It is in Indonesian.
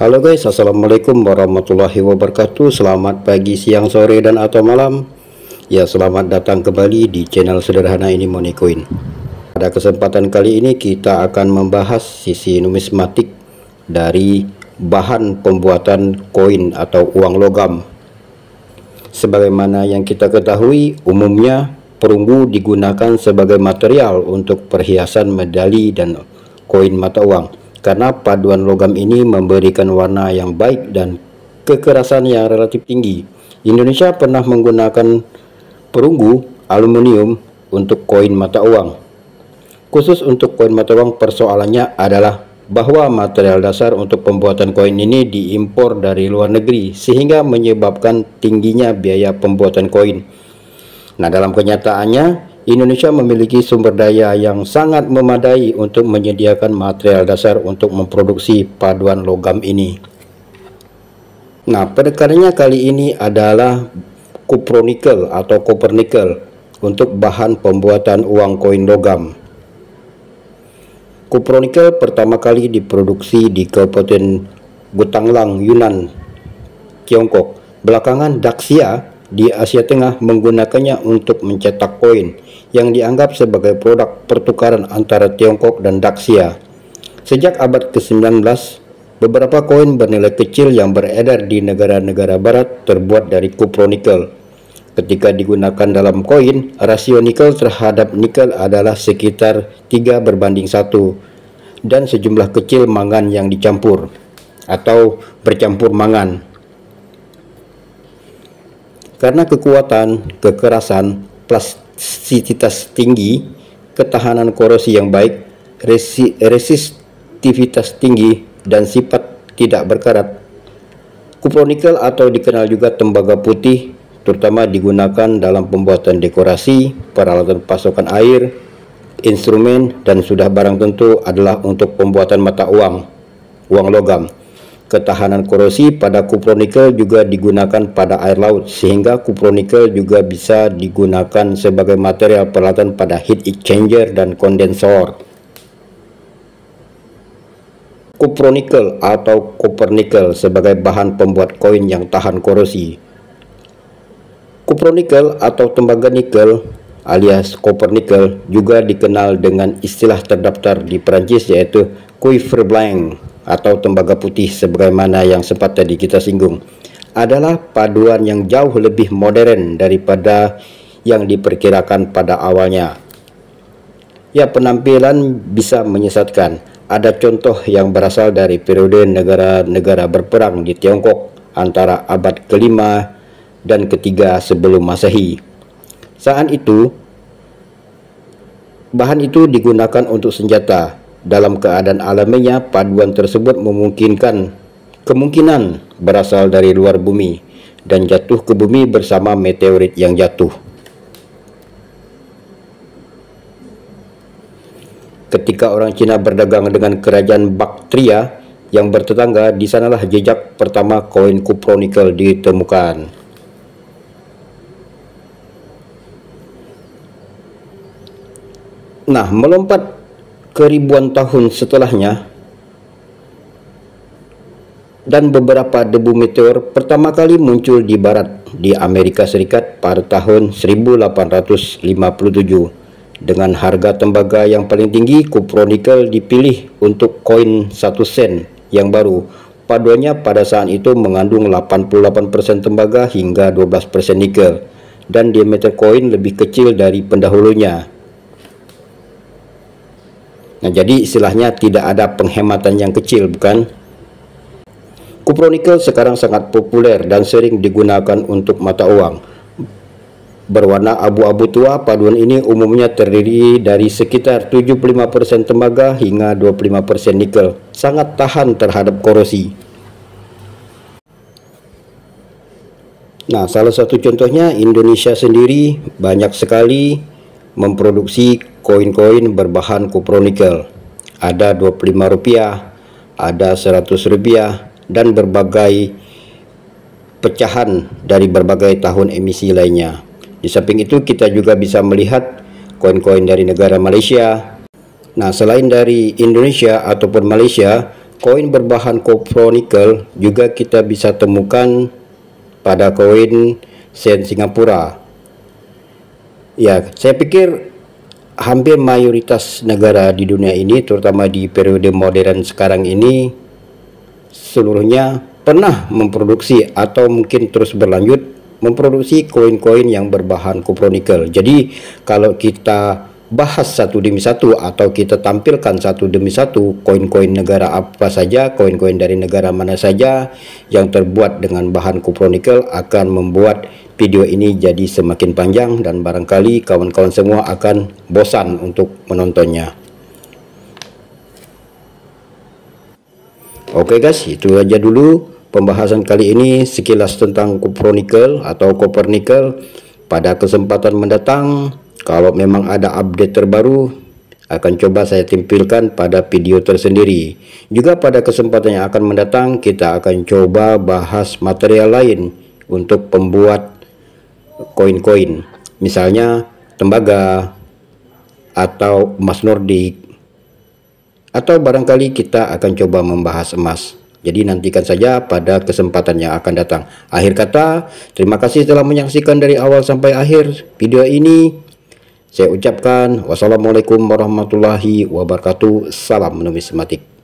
Halo guys, assalamualaikum warahmatullahi wabarakatuh. Selamat pagi, siang, sore, dan atau malam. Ya, selamat datang kembali di channel sederhana ini Money Coin. Pada kesempatan kali ini kita akan membahas sisi numismatik dari bahan pembuatan koin atau uang logam. Sebagaimana yang kita ketahui, umumnya perunggu digunakan sebagai material untuk perhiasan medali dan koin mata uang, karena paduan logam ini memberikan warna yang baik dan kekerasan yang relatif tinggi. Indonesia pernah menggunakan perunggu aluminium untuk koin mata uang. Khusus untuk koin mata uang, persoalannya adalah bahwa material dasar untuk pembuatan koin ini diimpor dari luar negeri, sehingga menyebabkan tingginya biaya pembuatan koin. Nah, dalam kenyataannya Indonesia memiliki sumber daya yang sangat memadai untuk menyediakan material dasar untuk memproduksi paduan logam ini. Nah, perkaranya kali ini adalah cupronikel atau copper nickel untuk bahan pembuatan uang koin logam. Cupronikel pertama kali diproduksi di Kabupaten Gutanglang, Yunnan, Tiongkok. Belakangan Daxia di Asia Tengah menggunakannya untuk mencetak koin yang dianggap sebagai produk pertukaran antara Tiongkok dan Daxia. Sejak abad ke-19, beberapa koin bernilai kecil yang beredar di negara-negara barat terbuat dari cupronikel. Ketika digunakan dalam koin, rasio nikel terhadap nikel adalah sekitar 3:1 dan sejumlah kecil mangan yang dicampur atau bercampur mangan. Karena kekuatan, kekerasan, plastisitas tinggi, ketahanan korosi yang baik, resistivitas tinggi, dan sifat tidak berkarat, cupronikel atau dikenal juga tembaga putih terutama digunakan dalam pembuatan dekorasi, peralatan pasokan air, instrumen, dan sudah barang tentu adalah untuk pembuatan mata uang logam. Ketahanan korosi pada cupronikel juga digunakan pada air laut, sehingga cupronikel juga bisa digunakan sebagai material peralatan pada heat exchanger dan kondensor. Cupronikel atau copper nickel sebagai bahan pembuat koin yang tahan korosi. Cupronikel atau tembaga nikel alias copper nickel juga dikenal dengan istilah terdaftar di Perancis, yaitu cuivre blanc atau tembaga putih sebagaimana yang sempat tadi kita singgung. Adalah paduan yang jauh lebih modern daripada yang diperkirakan pada awalnya. Ya, penampilan bisa menyesatkan. Ada contoh yang berasal dari periode negara-negara berperang di Tiongkok antara abad ke-5 dan ke-3 sebelum Masehi. Saat itu, bahan itu digunakan untuk senjata. Dalam keadaan alaminya, paduan tersebut kemungkinan berasal dari luar bumi dan jatuh ke bumi bersama meteorit yang jatuh. Ketika orang Cina berdagang dengan kerajaan Baktria yang bertetangga, di sanalah jejak pertama koin cupronikel ditemukan. Nah, melompat ke ribuan tahun setelahnya, dan beberapa debu meteor pertama kali muncul di barat di Amerika Serikat pada tahun 1857. Dengan harga tembaga yang paling tinggi, cupronikel dipilih untuk koin 1 sen yang baru. Paduannya pada saat itu mengandung 88% tembaga hingga 12% nikel, dan diameter koin lebih kecil dari pendahulunya. Nah, jadi istilahnya tidak ada penghematan yang kecil, bukan? Cupronikel sekarang sangat populer dan sering digunakan untuk mata uang. Berwarna abu-abu tua, paduan ini umumnya terdiri dari sekitar 75% tembaga hingga 25% nikel. Sangat tahan terhadap korosi. Nah, salah satu contohnya Indonesia sendiri banyak sekali memproduksi koin-koin berbahan cupronikel. Ada Rp25, ada Rp100, dan berbagai pecahan dari berbagai tahun emisi lainnya. Di samping itu kita juga bisa melihat koin-koin dari negara Malaysia. Nah, selain dari Indonesia ataupun Malaysia, koin berbahan kopro nikel juga kita bisa temukan pada koin sen Singapura. Ya, saya pikir hampir mayoritas negara di dunia ini, terutama di periode modern sekarang ini, seluruhnya pernah memproduksi atau mungkin terus berlanjut memproduksi koin-koin yang berbahan kopro nikel. Jadi kalau kita bahas satu demi satu atau kita tampilkan satu demi satu koin-koin negara apa saja, koin-koin dari negara mana saja yang terbuat dengan bahan kopro nikel, akan membuat video ini jadi semakin panjang dan barangkali kawan-kawan semua akan bosan untuk menontonnya. Oke guys, itu aja dulu pembahasan kali ini sekilas tentang kopro nikel atau copper nickel. Pada kesempatan mendatang, kalau memang ada update terbaru, akan coba saya tampilkan pada video tersendiri. Juga pada kesempatan yang akan mendatang, kita akan coba bahas material lain untuk pembuat koin-koin, misalnya tembaga atau emas nordik, atau barangkali kita akan coba membahas emas. Jadi nantikan saja pada kesempatan yang akan datang. Akhir kata, terima kasih telah menyaksikan dari awal sampai akhir video ini. Saya ucapkan wassalamualaikum warahmatullahi wabarakatuh. Salam numismatik.